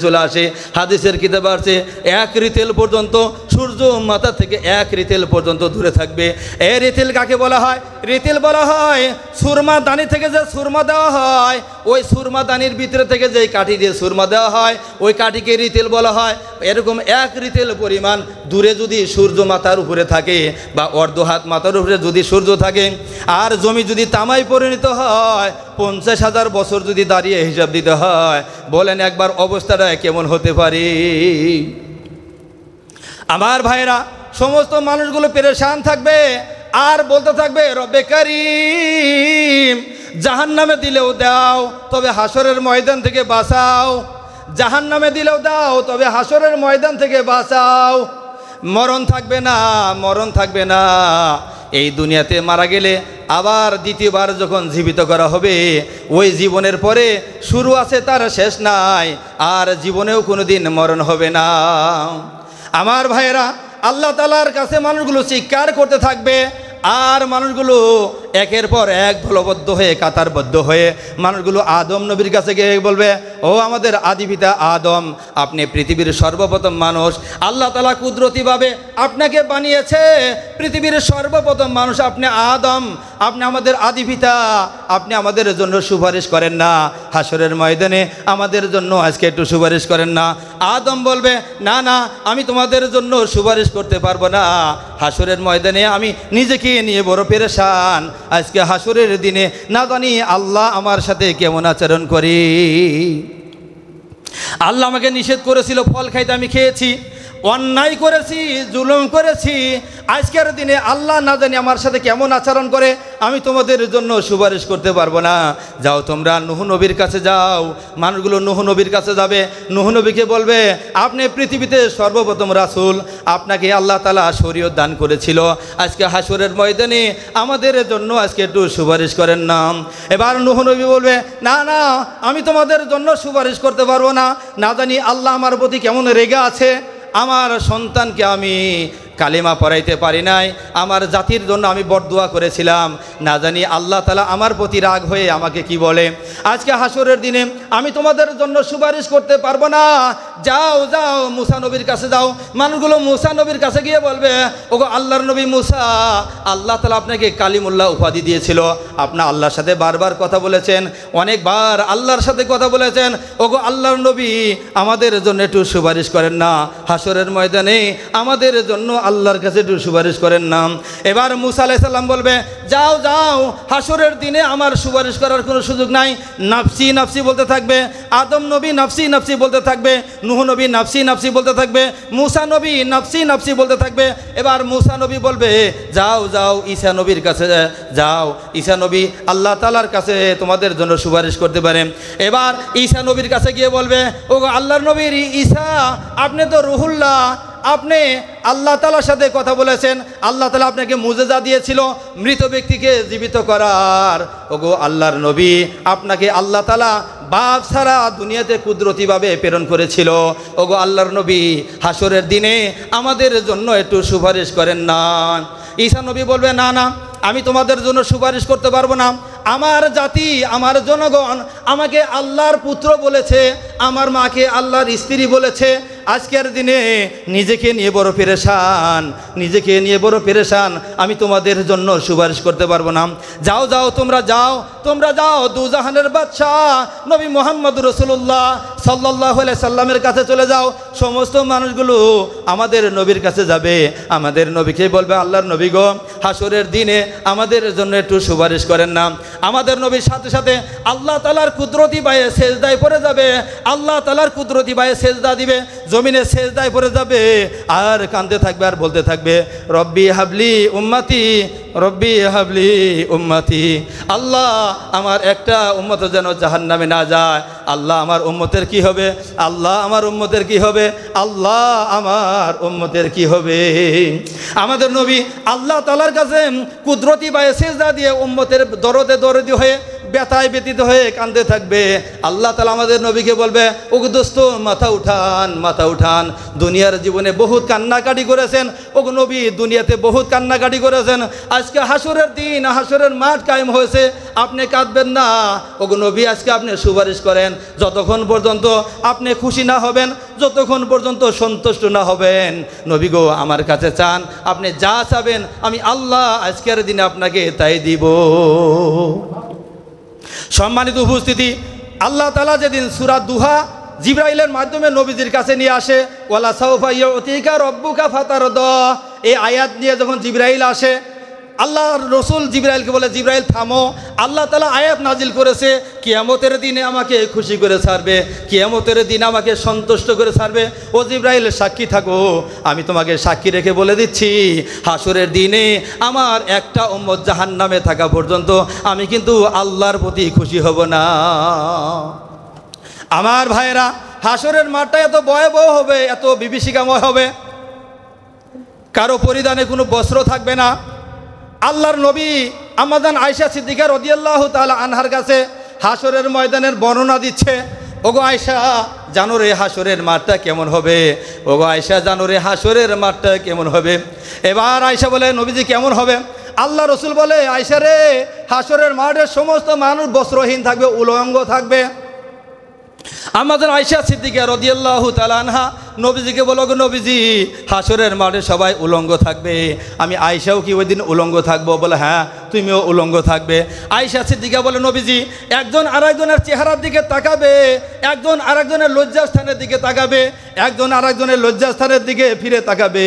চলে আসে। হাদিসের কিতাবে আছে 1 রিতেল পর্যন্ত সূর্য মাথা থেকে 1 রিতেল পর্যন্ত দূরে থাকবে। এই রিতেল কাকে বলা হয়? রিতেল বলা হয় সুরমা দানি থেকে যে সুরমা দেওয়া হয়, ওই সুরমা দানির ভিতরে থেকে যে কাঠি দিয়ে সুরমা দেওয়া হয় ওই কাঠিকে রিতেল বলা হয়। এরকম 1 রিতেল পরিমাণ দূরে যদি সূর্য মাথার উপরে থাকে বা অর্ধ হাত মাথার উপরে যদি সূর্য থাকে, আর জমি যদি তামায় পরিণত হয়, 50,000 বছর যদি দাঁড়িয়ে হিসাব দিতে হয়, বলেন একবার অবস্থাটা কেমন হতে পারে? আমার ভাইরা, সমস্ত মানুষগুলো পেরেশান থাকবে আর বলতে থাকবে রব্বে কারীম, জাহান্নামে দিলেও দাও তবে হাসরের ময়দান থেকে বাঁচাও, জাহান্নামে দিলেও দাও তবে হাসরের ময়দান থেকে বাঁচাও। মরণ থাকবে না, মরণ থাকবে না। এই দুনিয়াতে মারা গেলে আবার দ্বিতীয়বার যখন জীবিত করা হবে, ওই জীবনের পরে শুরু আছে, তার শেষ নাই, আর জীবনেও কোনোদিন মরণ হবে না। আমার ভাইয়েরা, আল্লাহ তাআলার কাছে মানুষগুলো চিৎকার করতে থাকবে, আর মানুষগুলো একের পর এক দলবদ্ধ হয়ে কাতারবদ্ধ হয়ে মানুষগুলো আদম নবীর কাছে গিয়ে বলবে, ও আমাদের আদি পিতা আদম, আপনি পৃথিবীর সর্বপ্রথম মানুষ, আল্লাহ তাআলা কুদরতিভাবে আপনাকে বানিয়েছে, পৃথিবীর সর্বপ্রথম মানুষ আপনি আদম, আপনি আমাদের আদি পিতা, আপনি আমাদের জন্য সুপারিশ করেন না, হাসরের ময়দানে আমাদের জন্য আজকে একটু সুপারিশ করেন না। আদম বলবে, না না, আমি তোমাদের জন্য সুপারিশ করতে পারবো না, হাসরের ময়দানে আমি নিজেকে নিয়ে বড় পেরেশান, আজকে হাসরের দিনে না জানি আল্লাহ আমার সাথে কেমন আচরণ করি। আল্লাহ আমাকে নিষেধ করেছিল ফল খাইতে, আমি খেয়েছি, অন্যায় করেছি, জুলুম করেছি, আজকের দিনে আল্লাহ না জানি আমার সাথে কেমন আচরণ করে, আমি তোমাদের জন্য সুপারিশ করতে পারবো না। যাও তোমরা নূহ নবীর কাছে যাও। মানুষগুলো নূহ নবীর কাছে যাবে, নূহ নবীকে বলবে, আপনি পৃথিবীতে সর্বপ্রথম রাসূল, আপনাকে আল্লাহ তাআলা শরীয়ত দান করেছিল, আজকে হাসরের ময়দানে আমাদের জন্য আজকে একটু সুপারিশ করেন না। এবার নূহ নবী বলবে, না না, আমি তোমাদের জন্য সুপারিশ করতে পারবো না, না জানি আল্লাহ আমার প্রতি কেমন রেগে আছে, আমার সন্তানকে আমি কালিমা পড়াইতে পারি নাই, আমার জাতির জন্য আমি বরদোয়া করেছিলাম, না জানি আল্লাহ তাআলা আমার প্রতি রাগ হয়ে আমাকে কি বলে। আজকে হাসরের দিনে আমি তোমাদের জন্য সুপারিশ করতে পারবো না। যাও যাও মুসা নবীর কাছে যাও। মানুষগুলো মুসা নবীর কাছে গিয়ে বলবে, ওগো আল্লাহর নবী মুসা, আল্লাহ তাআলা আপনাকে কালিমুল্লাহ উপাধি দিয়েছিল, আপনার আল্লাহর সাথে বারবার কথা বলেছেন, অনেকবার আল্লাহর সাথে কথা বলেছেন, ওগো আল্লাহর নবী, আমাদের জন্য একটু সুপারিশ করেন না, হাসরের ময়দানে আমাদের জন্য আল্লাহর কাছে একটু সুপারিশ করেন না। এবার মুসা আলাইহিস সালাম বলবে, যাও যাও, হাসরের দিনে আমার সুপারিশ করার কোনো সুযোগ নাই। নাফসি নাফসি বলতে থাকবে, আদম নবী নাফসি নাফসি বলতে থাকবে, নূহ নবী নাফসি নাফসি বলতে থাকবে, মুসা নবী নাফসি নাফসি বলতে থাকবে। এবার মুসা নবী বলবে, যাও যাও ঈসা নবীর কাছে যাও, ঈসা নবী আল্লাহ তাআলার কাছে তোমাদের জন্য সুপারিশ করতে পারে। এবার ঈসা নবীর কাছে গিয়ে বলবে, ও আল্লাহর নবীর ঈসা, আপনি তো রুহুল্লাহ, আপনি আল্লাহ তাআলার সাথে কথা বলেছেন, আল্লাহ তাআলা আপনাকে মুজিজা দিয়েছিল মৃত ব্যক্তিকে জীবিত করার। ওগো আল্লাহর নবী, আপনাকে আল্লাহ তাআলা বাপ ছাড়া দুনিয়াতে কুদরতিভাবে প্রেরণ করেছিল। ওগো আল্লাহর নবী, হাসরের দিনে আমাদের জন্য একটু সুপারিশ করেন না। ঈসা নবী বলবে, না না, আমি তোমাদের জন্য সুপারিশ করতে পারবো না, আমার জাতি, আমার জনগণ আমাকে আল্লাহর পুত্র বলেছে, আমার মাকে আল্লাহর স্ত্রী বলেছে। আজকের দিনে নিজেকে নিয়ে বড় পেরেশান, নিজেকে নিয়ে বড় পেরেশান, আমি তোমাদের জন্য সুপারিশ করতে পারবো না। যাও যাও, তোমরা যাও, তোমরা যাও, দুজাহানের বাদশাহ নবী মুহাম্মদ রাসূলুল্লাহ সাল্লাল্লাহু আলাইহি সাল্লামের কাছে চলে যাও। সমস্ত মানুষগুলো আমাদের নবীর কাছে যাবে, আমাদের নবীকে বলবে, আল্লাহর নবী গো, হাসরের দিনে আমাদের জন্য একটু সুপারিশ করেন না। আমাদের নবীর সাথে সাথে আল্লাহ তাআলার কুদরতি বায়ে সেজদায় পড়ে যাবে, আল্লাহ তাআলার কুদরতি বায়ে সেজদা দিবে, জমিনে সেজদায় পড়ে যাবে, আর কাঁদতে থাকবে আর বলতে থাকবে, রব্বি হাবলি উম্মতি, রব্বি হাবলি উম্মতি, আল্লাহ আমার একটা উম্মত যেন জাহান্নামে না যায়। আল্লাহ আমার উম্মতের কি হবে, আল্লাহ আমার উম্মতের কি হবে, আল্লাহ আমার উম্মতের কি হবে। আমাদের নবী আল্লাহ তাআলার কাছে কুদরতি বায়ে সেজদা দিয়ে উম্মতের দরদে দরদি হয়ে ব্যথায় ব্যতীত হয়ে কাঁদতে থাকবে। আল্লাহ তাআলা আমাদের নবীকে বলবে, ওগো দোস্ত মাথা উঠান, মাথা উঠান। দুনিয়ার জীবনে বহুত কান্নাকাটি করেছেন, ওগো নবী দুনিয়াতে বহুত কান্নাকাটি করেছেন। আজকে হাসরের দিন, হাসরের মাঠ কায়েম হয়েছে, আপনি কাঁদবেন না। ওগো নবী আজকে আপনি সুপারিশ করেন, যতক্ষণ পর্যন্ত আপনি খুশি না হবেন, যতক্ষণ পর্যন্ত সন্তুষ্ট না হবেন। নবী গো আমার কাছে চান, আপনি যা চাবেন আমি আল্লাহ আজকের দিনে আপনাকে তাই দিব। সম্মানিত উপস্থিতি, আল্লাহ তাআলা যেদিন সূরা দুহা জিবরাইলের মাধ্যমে নবীজির কাছে নিয়ে আসে, ওয়ালা সাউফা ইউতিকা রব্বুকা ফাতারদা, এই আয়াত নিয়ে যখন জিবরাইল আসে, আল্লাহ রসুল জিবরাইলকে বলে, জিবরাইল থামো, আল্লাহ তাআলা আয়াত নাজিল করেছে, কিয়ামতের দিনে আমাকে খুশি করে ছাড়বে, কিয়ামতের দিনে আমাকে সন্তুষ্ট করে ছাড়বে। ও জিবরাইল সাক্ষী থাকো, আমি তোমাকে সাক্ষী রেখে বলে দিচ্ছি, হাসরের দিনে আমার একটা উম্মত জাহান্নামে থাকা পর্যন্ত আমি কিন্তু আল্লাহর প্রতি খুশি হব না। আমার ভাইয়েরা, হাসরের মাঠটা এত ভয়াবহ হবে, এত বিভীষিকাময় হবে, কারো পরিধানে কোনো বস্ত্র থাকবে না। আল্লাহর নবী আম্মাজান আয়েশা সিদ্দিকা রাদিয়াল্লাহু তাআলা আনহার কাছে হাসরের ময়দানের বর্ণনা দিচ্ছে। ওগো আয়েশা জানো রে হাসরের মাঠটা কেমন হবে, ওগো আয়েশা জানো রে হাসরের মাঠটা কেমন হবে। এবার আয়েশা বলে, নবীজি কেমন হবে? আল্লাহ রসুল বলে, আয়েশা রে হাসরের মাঠের সমস্ত মানুষ বস্ত্রহীন থাকবে, উলঙ্গ থাকবে। আমাদের আয়েশা সিদ্দিকা রাদিয়াল্লাহু তাআলা আনহা নবীজিকে বলো, গো নবীজি হাসরের মাঠে সবাই উলঙ্গ থাকবে, আমি আয়েশাও কি ওই দিন উলঙ্গ থাকবো? বলে হ্যাঁ তুমিও উলঙ্গ থাকবে। আয়েশা সিদ্দিকা বলে, নবীজি একজন আরেকজনের চেহারার দিকে তাকাবে, একজন আরেকজনের লজ্জাস্থানের দিকে তাকাবে, একজন আরেকজনের লজ্জাস্থানের দিকে ফিরে তাকাবে।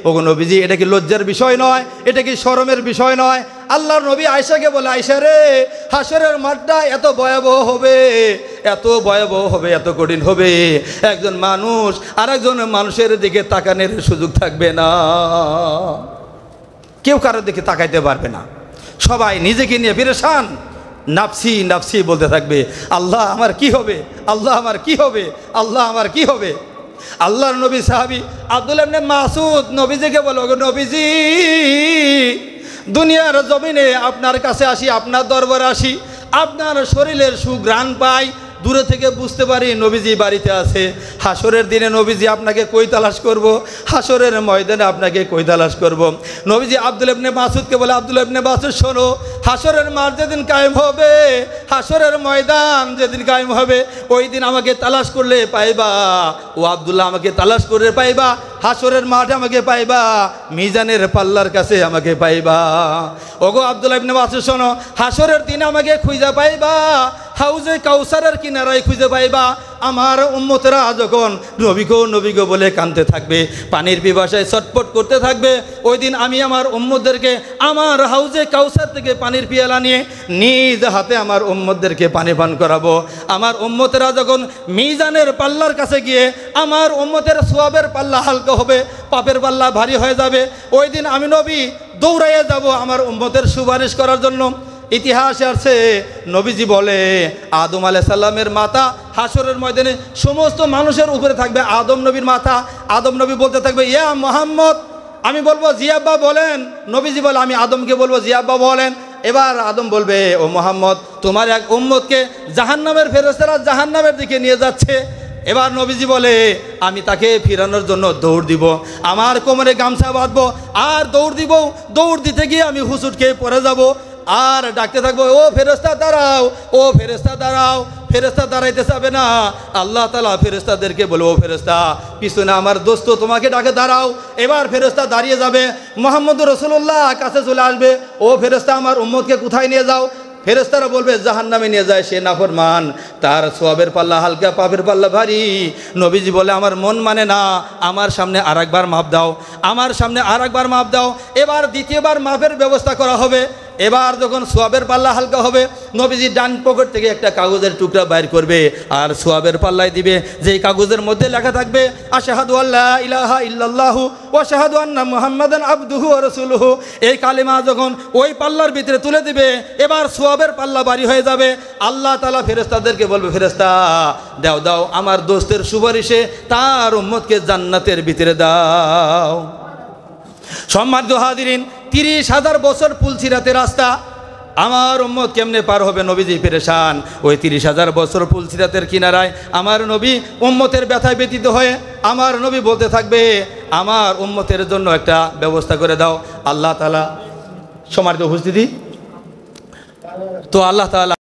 ওগো নবীজি এটা কি লজ্জার বিষয় নয়? এটা কি শরমের বিষয় নয়? আল্লাহর নবী আয়েশাকে বলে, আয়েশা রে হাসরের মাঠটা এত ভয়াবহ হবে, এত ভয়াবহ হবে, এত কঠিন হবে, একজন মানুষ আরেকজন মানুষের দিকে তাকানোর সুযোগ থাকবে না, কেউ কারোর দিকে তাকাইতে পারবে না, সবাই নিজেকে নিয়ে পেরেশান, নাফসি নাফসি বলতে থাকবে, আল্লাহ আমার কি হবে, আল্লাহ আমার কি হবে, আল্লাহ আমার কি হবে। আল্লাহর নবী সাহাবী আব্দুল্লাহ ইবনে মাসউদ নবীজিকে বলো, গো নবীজি দুনিয়ার জমিনে আপনার কাছে আসি, আপনার দরবারে আসি, আপনার শরীরের সুঘ্রাণ পাই, দূরে থেকে বুঝতে পারি নবীজি বাড়িতে আছে। হাসরের দিনে নবীজি আপনাকে কই তালাশ করব, হাসরের ময়দানে আপনাকে কই তালাশ করব। নবীজি আব্দুল্লাহ ইবনে মাসউদকে বলে, আব্দুল্লাহ ইবনে মাসউদ শোনো, হাসরের মাঠ যেদিন কায়েম হবে, হাসরের ময়দান যেদিন কায়েম হবে, ওই দিন আমাকে তালাশ করলে পাইবা। ও আব্দুল্লাহ আমাকে তালাশ করে পাইবা, হাসরের মাঠে আমাকে পাইবা, মিজানের পাল্লার কাছে আমাকে পাইবা। ওগো আব্দুল্লাহ ইবনে মাসউদ শোনো, হাসরের দিনে আমাকে খুঁজে পাইবা, হাউজে কাউসারের কিনারায় খুঁজে পাইবা। আমার উম্মতেরা যখন নবীগো বলে কাঁদতে থাকবে, পানির পিপাসায় ছটফট করতে থাকবে, ওই দিন আমি আমার উম্মতদেরকে আমার হাউজে কাউসার থেকে পানির পিয়ালা নিয়ে নিজ হাতে আমার উম্মতদেরকে পানি পান করাবো। আমার উম্মতেরা যখন মিজানের পাল্লার কাছে গিয়ে আমার উম্মতের সওয়াবের পাল্লা হালকা হবে, পাপের পাল্লা ভারী হয়ে যাবে, ওই দিন আমি নবী দৌড়াইয়ে যাব আমার উম্মতের সুপারিশ করার জন্য। ইতিহাসে আছে, নবীজি বলে আদম আলাইহিস সালামের মাথা হাসরের ময়দানে সমস্ত মানুষের উপরে থাকবে আদম নবীর মাথা। আদম নবী বলতে থাকবে, ইয়া মুহাম্মদ, আমি বলবো জি আব্বা বলেন। নবীজি বলে, আমি আদমকে বলবো জি আব্বা বলেন। এবার আদম বলবে, ও মুহাম্মদ তোমার এক উম্মতকে জাহান্নামের ফেরেশতারা জাহান্নামের দিকে নিয়ে যাচ্ছে। এবার নবীজি বলে, আমি তাকে ফিরানোর জন্য দৌড় দিব, আমার কোমরে গামছা বাঁধবো আর দৌড় দিব, দৌড় দিতে গিয়ে আমি হুঁচট খেয়ে পড়ে যাব আর ডাকতে থাকবো, ও ফেরেশতা দাঁড়াও, ও ফেরেশতা দাঁড়াও। ফেরেশতা দাঁড়াইতে যাবে না, আল্লাহ তাআলা ফেরেশতাদেরকে বলে, ও ফেরেশতা পিছনে আমার দোস্ত তোমাকে ডাকে দাঁড়াও। এবার ফেরেশতা দাঁড়িয়ে যাবে, মুহাম্মদুর রাসূলুল্লাহ কাছে চলে আসবে, ও ফেরেশতা আমার উম্মতকে কোথায় নিয়ে যাও? ফেরেশতারা বলবে জাহান্নামে নিয়ে যায়, সে নাফরমান, তার সওয়াবের পাল্লা হালকা, পাপের পাল্লা ভারী। নবীজি বলে, আমার মন মানে না, আমার সামনে আরেকবার মাপ দাও, আমার সামনে আরেকবার মাপ দাও। এবার দ্বিতীয়বার মাপের ব্যবস্থা করা হবে। এবার যখন সওয়াবের পাল্লা হালকা হবে, নবীজি ডান পকেট থেকে একটা কাগজের টুকরা বাইর করবে আর সওয়াবের পাল্লায় দিবে, যেই কাগজের মধ্যে লেখা থাকবে আশহাদু আল্লা ইলাহা ইল্লাল্লাহু ওয়া আশহাদু আন্না মুহাম্মাদান আবদুহু ওয়া রাসূলুহু। এই কালেমা যখন ওই পাল্লার ভিতরে তুলে দিবে, এবার সওয়াবের পাল্লা ভারী হয়ে যাবে। আল্লাহ তাআলা ফেরেশতাদেরকে বলবে, ফেরেশতা দাও দাও, আমার দোস্তের সুপারিশে তার উম্মতকে জান্নাতের ভিতরে দাও। সম্মানিত হাজিরিন, 30,000 বছর পুলসিরাতের রাস্তা, আমার উম্মত কেমনে পার হবে, নবীজি পেরেশান। ওই 30,000 বছর ফুলসিরাতের কিনারায় আমার নবী উম্মতের ব্যথায় ব্যতীত হয়ে আমার নবী বলতে থাকবে, আমার উম্মতের জন্য একটা ব্যবস্থা করে দাও। আল্লাহ তাআলা, সম্মানিত উপস্থিতি, তো আল্লাহ তাআলা